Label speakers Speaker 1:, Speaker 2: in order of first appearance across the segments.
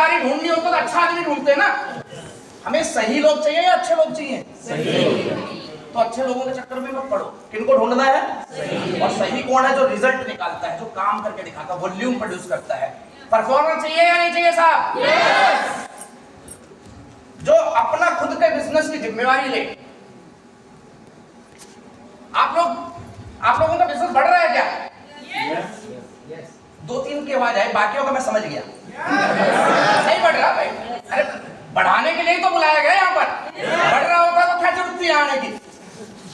Speaker 1: जिम्मेवारी ढूंढनी हो तो अच्छा आदमी ढूंढते हैं ना। हमें सही लोग चाहिए या अच्छे लोग चाहिए? तो अच्छे लोगों के चक्कर में मत पड़ो। किनको ढूंढना है? और सही कौन है? जो रिजल्ट निकालता है, जो काम करके दिखाता है, वॉल्यूम प्रोड्यूस करता है। परफॉर्मेंस चाहिए या नहीं चाहिए साहब? जो अपना खुद के बिजनेस की जिम्मेवारी ले। आप लोगों का बिजनेस बढ़ रहा है क्या? दो तीन की आवाज आई, बाकियों का मैं समझ गया। नहीं बढ़ रहा भाई। अरे बढ़ाने के लिए तो बुलाया गया यहाँ पर। बढ़ रहा होता तो क्या जरूरत थी आने की?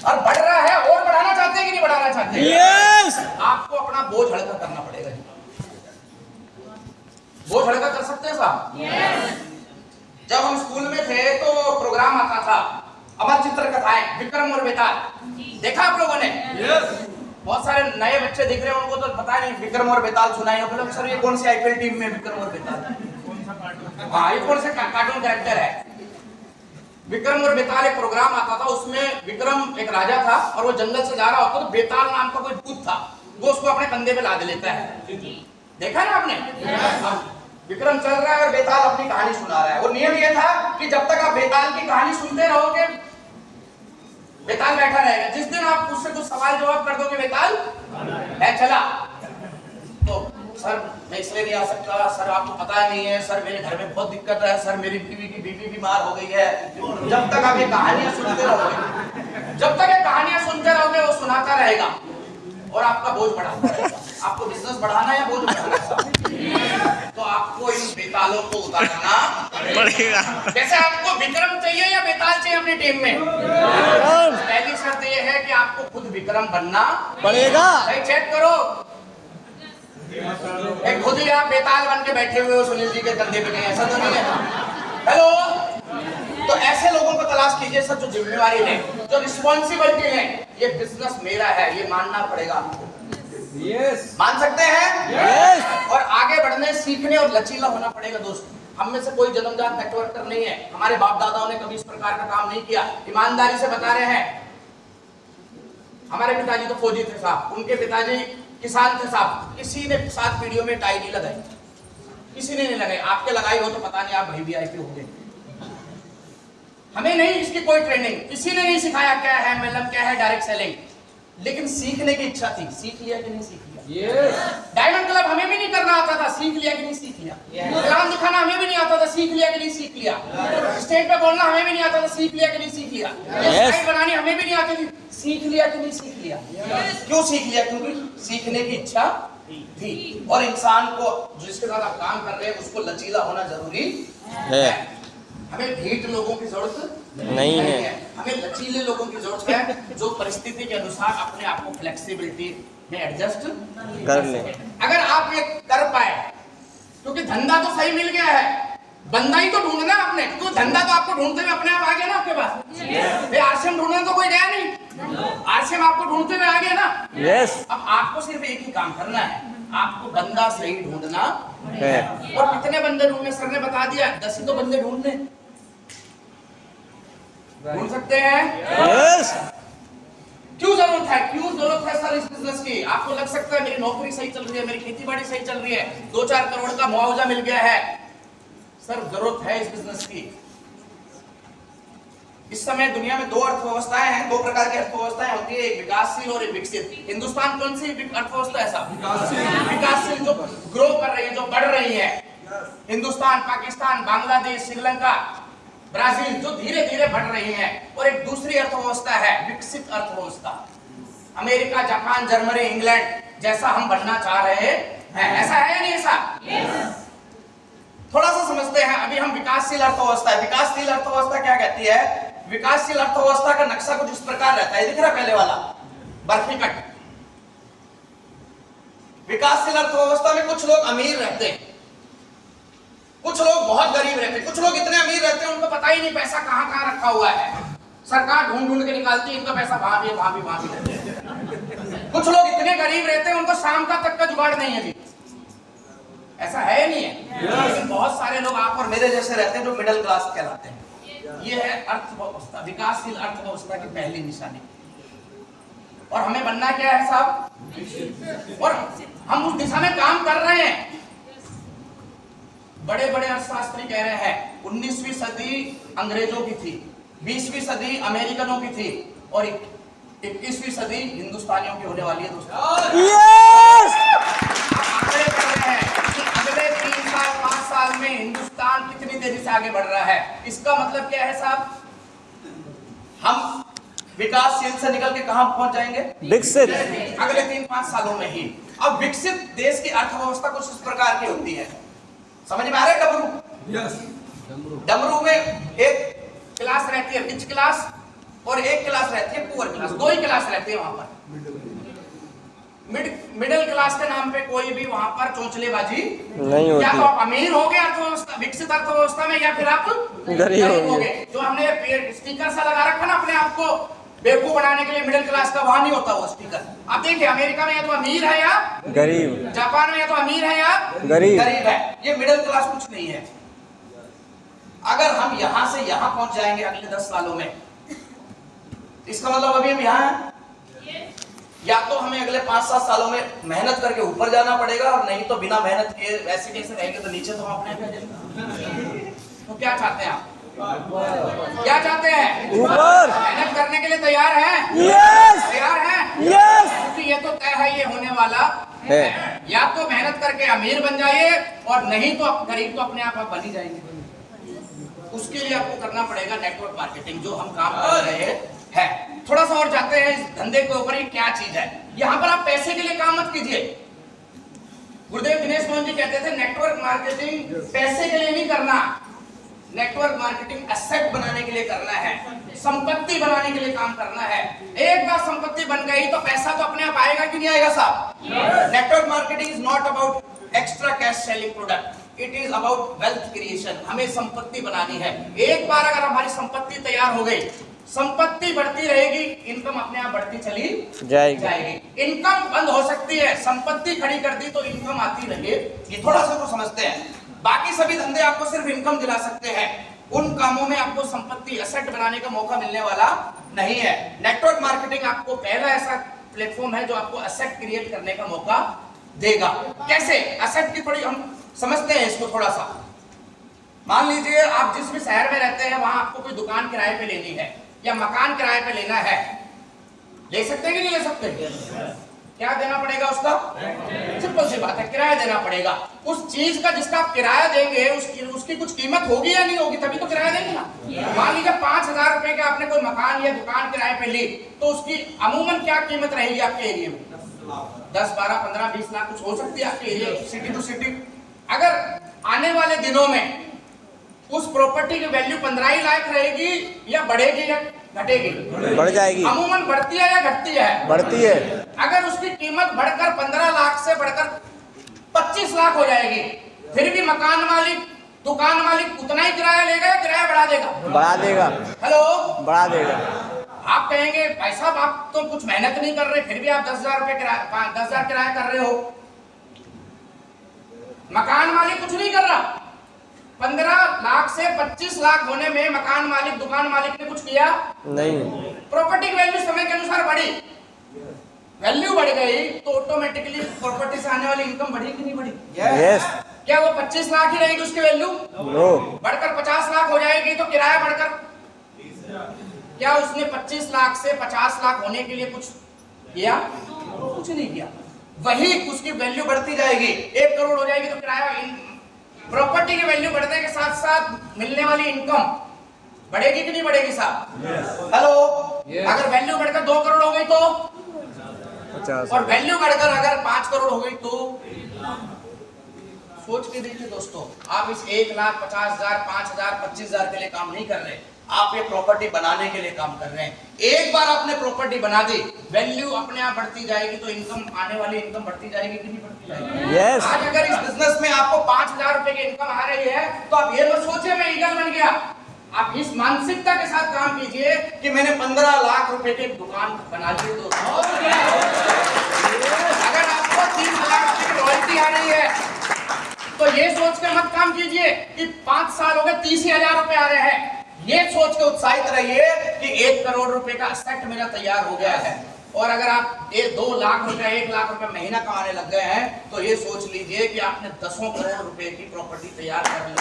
Speaker 1: और बढ़ रहा है, और बढ़ाना चाहते हैं कि नहीं बढ़ाना चाहते? यस। आपको अपना बोझ हल्का करना पड़ेगा। बोझ हल्का कर सकते हैं साहब? यस। जब हम स्कूल में थे तो प्रोग्राम आता था अमर चित्र कथाएं, विक्रम और बेताल। देखा आप लोगों ने? यस। बहुत सारे नए बच्चे दिख रहे हैं, उनको तो पता नहीं विक्रम और बेताल सुनाई हो। बोले सर ये कौन सी आईपीएल टीम में विक्रम और बेताल? हाँ, ये कौन सा कार्टून कैरेक्टर है? विक्रम और बेताल एक प्रोग्राम आता था, उसमें विक्रम एक राजा था और वो जंगल से जा रहा होता तो बेताल नाम का कोई भूत था, वो उसको अपने कंधे पे लाद लेता है। देखा ना आपने? विक्रम चल रहा है और बेताल अपनी कहानी सुना रहा है। वो नियम ये था कि जब तक आप बेताल की कहानी सुनते रहोगे बेताल बैठा रहेगा। जिस दिन आप उससे कुछ सवाल जवाब कर दोगे बेताल है चला। तो सर मैं इसलिए नहीं आ सकता, सर आपको पता नहीं है, सर मेरे घर में बहुत दिक्कत है, सर मेरी बीवी बीमार हो गई है। जब तक आप ये कहानियां सुनते रहोगे वो सुनाता रहेगा और आपका बोझ बढ़ाता रहेगा। आपको बिजनेस बढ़ाना है या बोझ बढ़ाना? तो आपको इन बेतालों को उतारना पड़ेगा। जैसे आपको विक्रम चाहिए या बेताल चाहिए अपनी टीम में? पहली शर्त ये है कि आपको खुद विक्रम बनना पड़ेगा। चेक करो, एक खुद ही आप बेताल बन के बैठे हुए हो सुनील जी के कंधे पे, कहीं ऐसा तो नहीं है? हेलो। तो ऐसे लोगों को तलाश कीजिए सर, जो जिम्मेवारी ले, जो रिस्पॉन्सिबिलिटी ले। ये बिजनेस मेरा है, ये मानना पड़ेगा आपको। यस। मान सकते हैं? यस। और आगे बढ़ने, सीखने और लचीला होना पड़ेगा दोस्त। हम में से कोई जन्मजात नेटवर्कर नहीं है। हमारे बाप दादाओं ने कभी इस प्रकार का काम नहीं किया। ईमानदारी से बता रहे हैं। हमारे पिताजी तो फौजी थे साहब, उनके पिताजी किसान थे साहब। किसी ने 7 पीढ़ियों में टाई नहीं लगाई, किसी ने नहीं लगाई। आपके लगाई हो तो पता नहीं आप भाई वीआईपी हो गए। हमें नहीं इसकी कोई ट्रेनिंग, किसी ने नहीं सिखाया क्या है MLM, क्या है डायरेक्ट सेलिंग। लेकिन सीखने की इच्छा थी। सीख लिया कि नहीं सीख लिया? Yes. डायमंड क्लब हमें भी नहीं करना आता था, सीख लिया कि नहीं सीख लिया? प्लान दिखाना हमें भी नहीं आता था, सीख लिया कि नहीं सीख लिया? स्टेज पे बोलना हमें भी नहीं आता था, सीख लिया कि नहीं सीख लिया? स्लाइड बनानी हमें भी नहीं आती थी, सीख लिया कि नहीं सीख लिया? क्यों सीख लिया? क्योंकि सीखने की इच्छा थी। और इंसान को जिसके साथ आप काम कर रहे हैं उसको लचीला होना जरूरी है। हमें ढीठ लोगों की जरूरत नहीं है, हमें लचीले लोगों की जरूरत है, जो परिस्थिति के अनुसार अपने आप को फ्लेक्सिबिलिटी में एडजस्ट कर ले। अगर आप ये कर पाए, क्योंकि धंधा तो सही मिल गया है, बंदा ही तो ढूंढना आपने, क्योंकि धंधा तो आपको ढूंढते हुए अपने आप आ गया ना आपके पास। आरसीएम ढूंढने तो कोई गया नहीं, आरसीएम आपको ढूंढते हुए आ गया ना। यस। अब आपको सिर्फ एक ही काम करना है, आपको बंदा सही ढूंढना है। और कितने बंदे ढूंढने? सर ने बता दिया 10 ही तो बंदे ढूंढने। ढूंढ सकते हैं? यस। क्यों जरूरत है सर इस बिजनेस की? आपको लग सकता है मेरी नौकरी सही चल रही है, मेरी खेती बाड़ी सही चल रही है, 2-4 करोड़ का मुआवजा मिल गया है। सर जरूरत है इस बिजनेस की। इस समय दुनिया में 2 अर्थव्यवस्थाएं हैं, 2 प्रकार की अर्थव्यवस्थाएं होती है, एक विकासशील और एक विकसित। हिंदुस्तान कौन सी अर्थव्यवस्था है साहब? विकासशील, जो ग्रो कर रही है, जो बढ़ रही है। हिंदुस्तान, पाकिस्तान, बांग्लादेश, श्रीलंका, ब्राजील, जो धीरे धीरे बढ़ रही है। और एक दूसरी अर्थव्यवस्था है विकसित अर्थव्यवस्था। अमेरिका, जापान, जर्मनी, इंग्लैंड जैसा हम बनना चाह रहे हैं। ऐसा है या नहीं ऐसा? थोड़ा सा समझते हैं। अभी हम विकासशील अर्थव्यवस्था है। विकासशील अर्थव्यवस्था क्या कहती है? विकासशील अर्थव्यवस्था का नक्शा कुछ इस प्रकार रहता है, दिख रहा पहले वाला बर्फी कट। विकासशील अर्थव्यवस्था में कुछ लोग अमीर रहते हैं, कुछ लोग बहुत गरीब रहते हैं, कुछ लोग इतने अमीर रहते हैं उनको पता ही नहीं पैसा कहां कहां रखा हुआ है। सरकार ढूंढ ढूंढ के निकालती है, इनका पैसा वहां भी रहते हैं। कुछ लोग इतने गरीब रहते हैं उनको शाम का तक का जुगाड़ नहीं है जी। ऐसा है या नहीं है? लेकिन बहुत सारे लोग आप और मेरे जैसे रहते हैं जो मिडिल क्लास कहलाते हैं। ये है अर्थव्यवस्था, विकासशील अर्थव्यवस्था की पहली निशानी। और हमें बनना क्या है साहब? और हम उस दिशा में काम कर रहे हैं। बड़े बड़े अर्थशास्त्री कह रहे हैं 19वीं सदी अंग्रेजों की थी, 20वीं सदी अमेरिकनों की थी और 21वीं सदी हिंदुस्तानियों की होने वाली है दोस्तों। आंकड़े कर रहे हैं कि अगले 3 साल 5 साल में हिंदुस्तान कितनी तेजी से आगे बढ़ रहा है। इसका मतलब क्या है साहब, हम विकासशील से निकल के कहां पहुंच जाएंगे? विकसित। अगले 3-5 सालों में ही। अब विकसित देश की अर्थव्यवस्था कुछ इस प्रकार की होती है, समझ में आ रहा है? डमरू, यस, डमरू में एक क्लास रहती है रिच क्लास और एक क्लास रहती है पुअर क्लास, 2 ही क्लास रहती है वहां पर। मिडिल क्लास के नाम पे कोई भी वहां पर चोंचलेबाजी नहीं होती। या तो आप अमीर होगे अर्थव्यवस्था, विकसित अर्थव्यवस्था में, या फिर आप गरीब होगे। जो हमने स्टिकर सा लगा रखा ना अपने आप को बेवकूफ बनाने के लिए मिडिल क्लास का, वहां नहीं होता वो स्टिकर। आप देखिए अमेरिका में या तो अमीर है या गरीब, जापान में या तो अमीर है या गरीब है, ये मिडिल क्लास कुछ नहीं है। अगर हम यहां से यहां पहुंच जाएंगे अगले 10 सालों में, इसका मतलब अभी हम यहां हैं। या तो हमें अगले 5-7 सालों में मेहनत करके ऊपर जाना पड़ेगा, और नहीं तो बिना मेहनत के ऐसे कैसे रहेंगे तो नीचे तो हम अपने पे जाएंगे। तो क्या चाहते हैं आप? क्या चाहते हैं? ऊपर। मेहनत करने के लिए तैयार हैं? यस। तैयार हैं? यस। क्योंकि ये तो तय है, ये होने वाला है। या तो मेहनत करके अमीर बन जाइए, और नहीं तो गरीब तो अपने आप बन ही जाएंगे। उसके लिए आपको करना पड़ेगा नेटवर्क मार्केटिंग, जो हम काम कर रहे हैं। थोड़ा सा और जाते हैं इस धंधे के ऊपर, ये क्या चीज है। यहाँ पर आप पैसे के लिए काम मत कीजिए। गुरुदेव दिनेश मोहन जी कहते थे नेटवर्क मार्केटिंग पैसे के लिए नहीं करना, नेटवर्क मार्केटिंग एसेट बनाने के लिए करना है, संपत्ति बनाने के लिए काम करना है। एक बार संपत्ति बन गई तो पैसा तो अपने आप आएगा कि नहीं आएगा साहब? Network marketing is not about extra cash selling product, it is about wealth creation. हमें संपत्ति बनानी है। एक बार अगर हमारी संपत्ति तैयार हो गई, संपत्ति बढ़ती रहेगी, इनकम अपने आप बढ़ती चली जाएगी। इनकम बंद हो सकती है, संपत्ति खड़ी कर दी तो इनकम आती रहेगी। थोड़ा सा तो समझते हैं। बाकी सभी धंधे आपको सिर्फ इनकम दिला सकते हैं, उन कामों में आपको संपत्ति एसेट बनाने का मौका मिलने वाला नहीं है। नेटवर्क मार्केटिंग आपको पहला ऐसा प्लेटफॉर्म है जो आपको एसेट क्रिएट करने का मौका देगा। कैसे? एसेट की थोड़ी हम समझते हैं इसको थोड़ा सा। मान लीजिए आप जिस भी शहर में रहते हैं, वहां आपको कोई दुकान किराए पे लेनी है या मकान किराए पे लेना है, ले सकते हैं कि नहीं ले सकते? क्या देना पड़ेगा उसका? सिंपल सी बात है, किराया देना पड़ेगा। उस चीज का जिसका आप किराया देंगे उसकी कुछ कीमत होगी या नहीं होगी, तभी तो किराया देंगे ना। मान लीजिए 5,000 रुपए का आपने कोई मकान या दुकान किराए पे ली, तो उसकी अमूमन क्या कीमत रहेगी आपके एरिया में? 10, 12, 15, 20 लाख कुछ हो सकती है आपके एरिया, सिटी टू सिटी। अगर आने वाले दिनों में उस प्रॉपर्टी की वैल्यू 15 ही लाख रहेगी, या बढ़ेगी या घटेगी? बढ़ जाएगी। अमूमन बढ़ती है या घटती है? बढ़ती है। अगर उसकी कीमत बढ़कर 15 लाख से बढ़कर 25 लाख हो जाएगी, फिर भी मकान मालिक, दुकान मालिक उतना ही किराया लेगा या किराया बढ़ा देगा? बढ़ा देगा। हेलो, बढ़ा देगा। आप कहेंगे भाई साहब आप तो कुछ मेहनत नहीं कर रहे, फिर भी आप 10,000 रुपए किराया, 10,000 किराया कर रहे हो। मकान मालिक कुछ नहीं कर रहा। 15 लाख से 25 लाख होने में मकान मालिक, दुकान मालिक ने कुछ किया नहीं। प्रॉपर्टी की वैल्यू समय के अनुसार बढ़ी, वैल्यू बढ़ गई तो ऑटोमेटिकली प्रॉपर्टी से आने वाली इनकम बढ़ी कि नहीं बढ़ी? यस। क्या वो 25 लाख ही रहेगी उसकी वैल्यू? नो। बढ़कर 50 लाख हो जाएगी तो किराया बढ़कर, क्या उसने 25 लाख से 50 लाख होने के लिए कुछ किया? कुछ नहीं किया। वही उसकी वैल्यू बढ़ती जाएगी, 1 करोड़ हो जाएगी तो किराया, प्रॉपर्टी की वैल्यू बढ़ने के साथ साथ मिलने वाली इनकम बढ़ेगी कि नहीं बढ़ेगी साहब? हेलो, अगर वैल्यू बढ़कर 2 करोड़ हो गई तो 50, और वैल्यू बढ़कर अगर 5 करोड़ हो गई तो सोच के देखिए दोस्तों, आप इस 1,50,000, 5,000, 25,000 के लिए काम नहीं कर रहे, आप ये प्रॉपर्टी बनाने के लिए काम कर रहे हैं। एक बार आपने प्रॉपर्टी बना दी, वैल्यू अपने आप बढ़ती जाएगी तो इनकम, आने वाली इनकम बढ़ती जाएगी कि नहीं बढ़ती जाएगी? yes. आज अगर इस बिजनेस में आपको 5,000 रुपए की इनकम आ रही है तो आप ये मत सोचिए मैं ईगल बन गया। आप इस मानसिकता के साथ काम कीजिए कि मैंने 15 लाख रुपए की दुकान बना ली। तो अगर आपको 3 लाख रुपए की रॉयल्टी आ रही है तो ये सोच के मत काम कीजिए कि 5 साल हो गए 30,000 रुपए आ रहे हैं। ये सोच के उत्साहित रहिए कि 1 करोड़ रुपए का एसेट मेरा तैयार हो गया है। और अगर आप 2 लाख रुपए 1 लाख रुपए महीना कमाने लग गए हैं तो ये सोच लीजिए कि आपने 10 करोड़ रुपए की प्रॉपर्टी तैयार कर ली।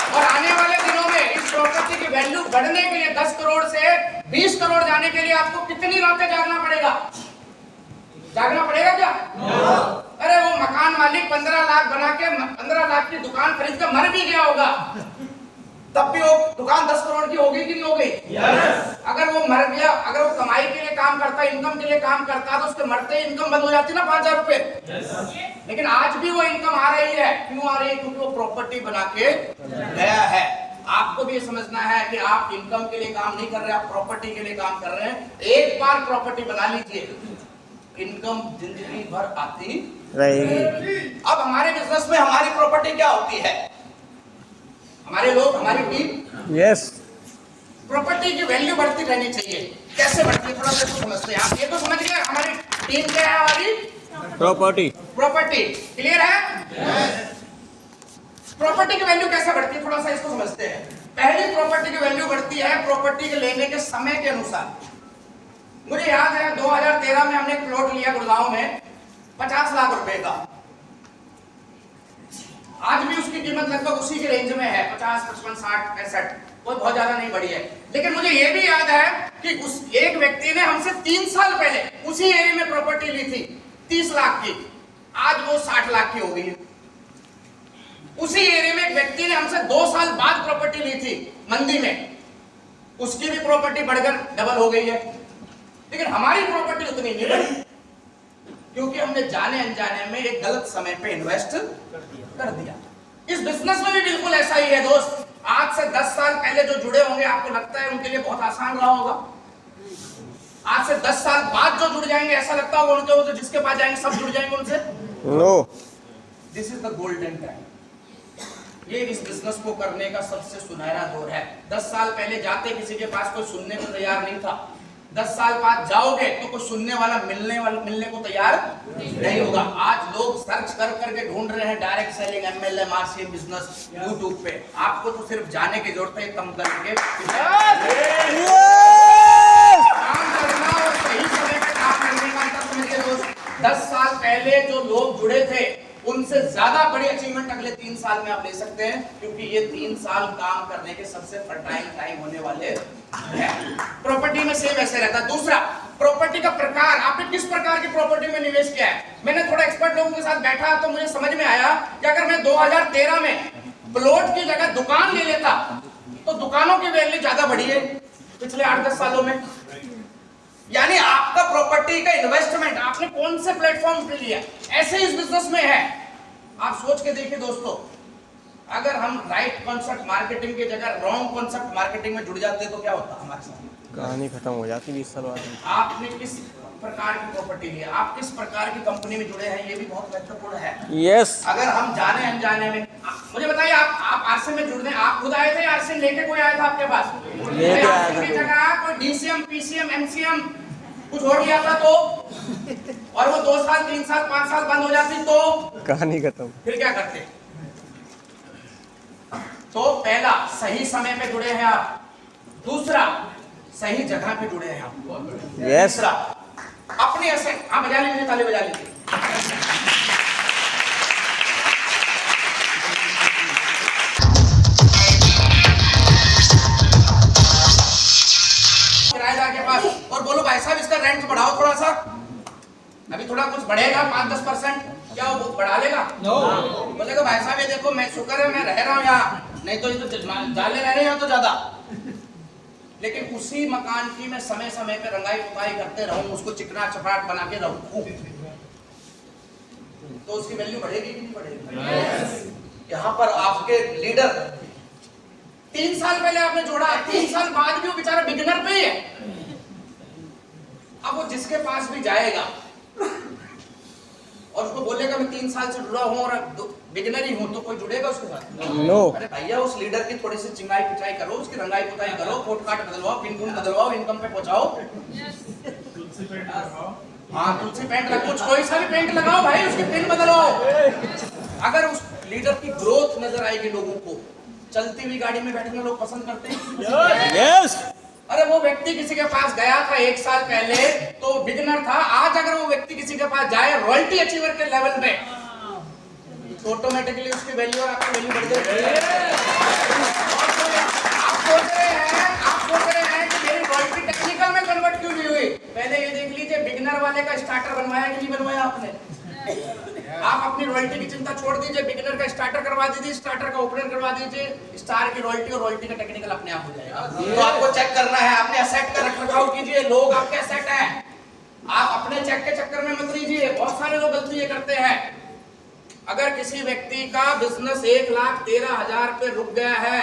Speaker 1: और आने वाले दिनों में इस प्रॉपर्टी की वैल्यू बढ़ने के लिए 10 करोड़ से 20 करोड़ जाने के लिए आपको कितनी रातें जागना पड़ेगा? जागना पड़ेगा क्या? अरे वो मकान मालिक 15 लाख बना के 15 लाख की दुकान खरीद कर मर भी गया होगा, तब भी वो दुकान 10 करोड़ की होगी कि नहीं हो गई? अगर वो मर गया, अगर वो कमाई के लिए काम करता, इनकम के लिए काम करता, तो उसके मरते ही इनकम बंद हो जाती ना 5,000 रुपए। लेकिन आज भी वो इनकम आ रही है। क्यों आ रही है? क्योंकि वो प्रॉपर्टी बना के गया है। आपको भी ये समझना है कि आप इनकम के लिए काम नहीं कर रहे, आप प्रॉपर्टी के लिए काम कर रहे हैं। एक बार प्रॉपर्टी बना लीजिए, इनकम जिंदगी भर आती रहेगी। अब हमारे बिजनेस में हमारी प्रॉपर्टी क्या होती है? हमारे लोग, हमारी टीम,
Speaker 2: यस,
Speaker 1: प्रॉपर्टी की वैल्यू बढ़ती रहनी चाहिए। कैसे बढ़ती है थोड़ा सा समझते हैं। आप ये तो समझ गए हमारी टीम क्या है? हमारी
Speaker 2: प्रॉपर्टी।
Speaker 1: प्रॉपर्टी क्लियर है? प्रॉपर्टी की वैल्यू कैसे बढ़ती है थोड़ा सा इसको समझते हैं। पहली प्रॉपर्टी की वैल्यू बढ़ती है प्रॉपर्टी के लेने के समय के अनुसार। मुझे याद है 2013 में हमने एक प्लॉट लिया गुड़गांव में 50 लाख रुपए का। आज भी उसकी कीमत लगभग उसी के रेंज में है, 50, 55, 60, 65, कोई बहुत ज्यादा नहीं बढ़ी है। लेकिन मुझे यह भी याद है कि उस एक व्यक्ति ने हमसे 3 साल पहले उसी एरिया में प्रॉपर्टी ली थी 30 लाख की, आज वो 60 लाख की हो गई है। उसी एरिया में एक व्यक्ति ने हमसे 2 साल बाद प्रॉपर्टी ली थी मंदी में, उसकी भी प्रॉपर्टी बढ़कर डबल हो गई है। लेकिन हमारी प्रॉपर्टी उतनी नहीं बढ़ी, क्योंकि हमने जाने अनजाने में एक गलत समय पे इन्वेस्ट कर दिया। इस बिजनेस में भी बिल्कुल ऐसा ही है दोस्त। आज से 10 साल पहले जो जुड़े होंगे, आपको लगता है उनके लिए बहुत आसान रहा होगा? आज से 10 साल बाद जो जुड़ जाएंगे, ऐसा लगता होगा उनके, वो तो जिसके पास जाएंगे सब जुड़ जाएंगे उनसे?
Speaker 2: No,
Speaker 1: this is the golden time. ये इस बिजनेस को करने का सबसे सुनहरा दौर है। 10 साल पहले जाते किसी के पास कोई सुनने को तैयार नहीं था। 10 साल बाद जाओगे तो कोई सुनने वाला मिलने को तैयार नहीं होगा। आज लोग सर्च कर करके ढूंढ रहे हैं direct selling, MLM, RCM business YouTube पे। आपको तो सिर्फ जाने की जरूरत है, कम करके काम करना और सही समय पे काम करने का अंतर समझिए दोस्त। 10 साल पहले जो लोग जुड़े थे उनसे ज्यादा बड़ी अचीवमेंट अगले 3 साल में आप ले सकते हैं, क्योंकि ये 3 साल काम करने के सबसे फर्टाइल टाइम होने वाले हैं। प्रॉपर्टी में सेम ऐसे रहता है। दूसरा, प्रॉपर्टी का प्रकार, आपने किस प्रकार की प्रॉपर्टी में निवेश किया है। मैंने थोड़ा एक्सपर्ट लोगों के साथ बैठा तो मुझे समझ में आया कि अगर मैं 2013 में प्लॉट की जगह दुकान ले लेता तो दुकानों की वैल्यू ज्यादा बढ़ी है पिछले 8-10 सालों में। यानी आपका प्रॉपर्टी का इन्वेस्टमेंट आपने कौन से प्लेटफॉर्म पे लिया, ऐसे इस बिजनेस में है। आप सोच के देखिए दोस्तों, अगर हम राइट कॉन्सेप्ट मार्केटिंग की जगह रॉन्ग कॉन्सेप्ट मार्केटिंग में जुड़ जाते तो क्या होता हमारे साथ?
Speaker 2: कहानी खत्म हो जाती 20 साल बाद।
Speaker 1: आपने किस प्रकार की प्रॉपर्टी ली है, आप किस प्रकार की कंपनी में जुड़े हैं, ये भी बहुत महत्वपूर्ण है।
Speaker 2: यस,
Speaker 1: अगर हम जाने अनजाने में, मुझे बताइए आप आरसीएम में जुड़ने आप खुद आए थे या आरसीएम लेके कोई आया था आपके पास?
Speaker 2: लेके आया था।
Speaker 1: की जगह कोई डीसीएम, पीसीएम, एमसीएम कुछ और लिया था तो, और वो 2 साल 3 साल 5 साल बंद हो जाती तो
Speaker 2: कहानी खत्म।
Speaker 1: फिर क्या करते? तो पहला, सही समय पे जुड़े हैं आप। दूसरा, सही जगह पे जुड़े हैं आप।
Speaker 2: यस,
Speaker 1: तीसरा, अपने ऐसे, हाँ बजा लीजिए, ताली बजा लीजिए। किराएदार के पास और बोलो भाई साहब इसका रेंट बढ़ाओ थोड़ा सा, अभी थोड़ा कुछ बढ़ेगा 5-10%, क्या वो बढ़ा लेगा? बोलेगा भाई साहब ये देखो, मैं शुक्र है मैं रह रहा हूँ यहाँ, नहीं तो ये तो जाले रह रहे हैं तो ज्यादा। लेकिन उसी मकान की मैं समय समय पे रंगाई पुताई करते रहूं, उसको चिकना चपाट बना के रहूं, तो उसकी वैल्यू बढ़ेगी कि नहीं बढ़ेगी? यहाँ पर आपके लीडर 3 साल पहले आपने जोड़ा, 3 साल बाद भी वो बेचारा बिगिनर पे ही है। अब वो जिसके पास भी जाएगा और उसको बोलेगा मैं 3 साल से जुड़ा हूं और बिगिनर ही हूं, तो कोई जुड़ेगा उसके साथ?
Speaker 2: नो।
Speaker 1: अरे भैया उस लीडर की थोड़ी सी चिंगाई पिचाई करो, उसकी रंगाई पुताई करो, कोट काट बदलवाओ, पिन पुन बदलवाओ, इनकम पे पहुंचाओ। हाँ, तुलसी पेंट लगाओ, कोई सा भी पेंट लगाओ भाई, उसकी पिन बदलवाओ। अगर उस लीडर की ग्रोथ नजर आएगी लोगों को, चलती हुई गाड़ी में बैठना लोग पसंद करते हैं।
Speaker 2: यस,
Speaker 1: अरे वो व्यक्ति किसी के पास गया था 1 साल पहले तो बिगिनर था, आज अगर वो व्यक्ति किसी के पास जाए रॉयल्टी अचीवर के लेवल पे तो ऑटोमेटिकली उसकी वैल्यू और आपकी वैल्यू बढ़ जाएगी। आप सोच रहे हैं कि मेरी रॉयल्टी टेक्निकल में कन्वर्ट क्यों नहीं हुई? पहले ये देख लीजिए बिगिनर वाले का स्टार्टर बनवाया कि नहीं बनवाया आपने? आप अपनी रॉयल्टी की चिंता छोड़ दीजिए, बिगिनर का स्टार्टर करवा दीजिए, स्टार्टर का ओपनर करवा दीजिए, स्टार की रॉयल्टी और रॉयल्टी का टेक्निकल अपने आप हो जाएगा। तो आपको चेक करना है, आपने असेट का रखरखाव कीजिए, लोग आपके असेट हैं, आप अपने चेक के चक्कर में मत लीजिए। बहुत सारे लोग गलती ये करते हैं, अगर किसी व्यक्ति का बिजनेस 1,13,000 पे रुक गया है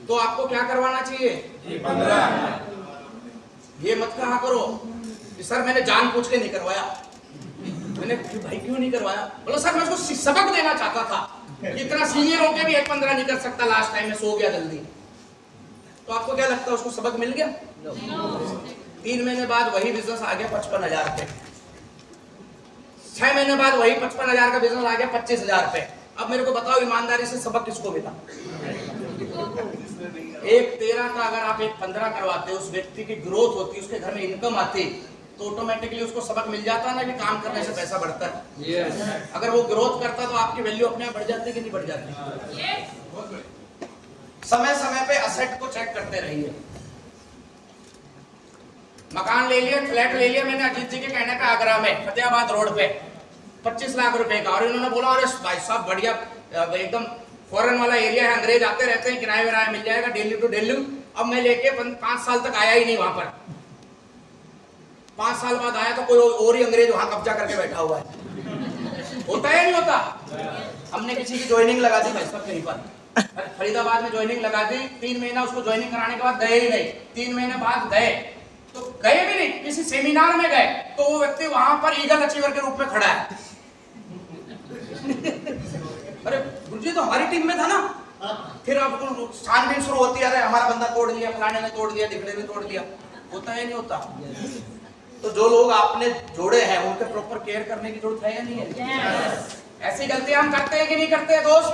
Speaker 1: तो आपको क्या करवाना चाहिए? ये मत कहा करो कि सर मैंने जानबूझ के नहीं करवाया, मैंने भाई क्यों नहीं करवाया? बोलो सर मैं उसको सबक देना चाहता था कि इतना सीनियर होके भी 1,15 नहीं कर सकता, लास्ट टाइम में सो गया जल्दी। तो आपको क्या लगता है उसको सबक मिल गया? 3 महीने बाद वही बिजनेस आ गया 55,000 पे, 6 महीने बाद वही 55,000 का बिजनेस आ गया 25,000 पे। अब मेरे को बताओ ईमानदारी से सबक किसको मिला? 1,13 का अगर आप 1,15 करवाते, उस व्यक्ति की ग्रोथ होती, उसके घर में इनकम आती तो ऑटोमेटिकली उसको सबक मिल जाता ना कि काम करने से पैसा बढ़ता है। yes. अगर वो ग्रोथ करता तो आपकी वैल्यू अपने आप बढ़ जाती कि नहीं बढ़ जाती? yes. समय समय पे असेट को चेक करते रहिए। मकान ले लिया, फ्लैट ले लिया मैंने अजीत जी के कहने पे आगरा में फतेहाबाद रोड पे 25 लाख रुपए का, और इन्होंने बोला अरे भाई साहब बढ़िया एकदम फॉरेन वाला एरिया है, अंग्रेज आते रहते हैं, किराए विराए मिल जाएगा डेली टू डेली। अब मैं लेके 5 साल तक आया ही नहीं वहां पर। 5 साल बाद आया तो कोई और ही अंग्रेज वहां कब्जा करके बैठा हुआ है। होता है नहीं होता? हमने किसी की ज्वाइनिंग लगा दी भाई साहब कहीं पर, फरीदाबाद में ज्वाइनिंग लगा दी, 3 महीना उसको ज्वाइनिंग कराने के बाद गए ही नहीं। 3 महीने बाद गए तो गए भी नहीं, किसी सेमिनार में गए तो वो व्यक्ति वहां पर ईगल अचीवर के रूप में खड़ा है। अरे गुरुजी तो हमारी टीम में था ना। फिर अब छानबीन शुरू होती है, अरे हमारा बंदा तोड़ दिया, फलाने ने तोड़ दिया, ढिकड़े ने तोड़ दिया। होता है नहीं होता? तो जो लोग आपने जोड़े हैं उनके प्रॉपर केयर करने की जरूरत है या नहीं है? ऐसी गलतियां हम करते हैं कि नहीं करते हैं दोस्त?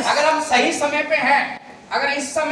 Speaker 1: अगर हम सही समय पे हैं, अगर इस समय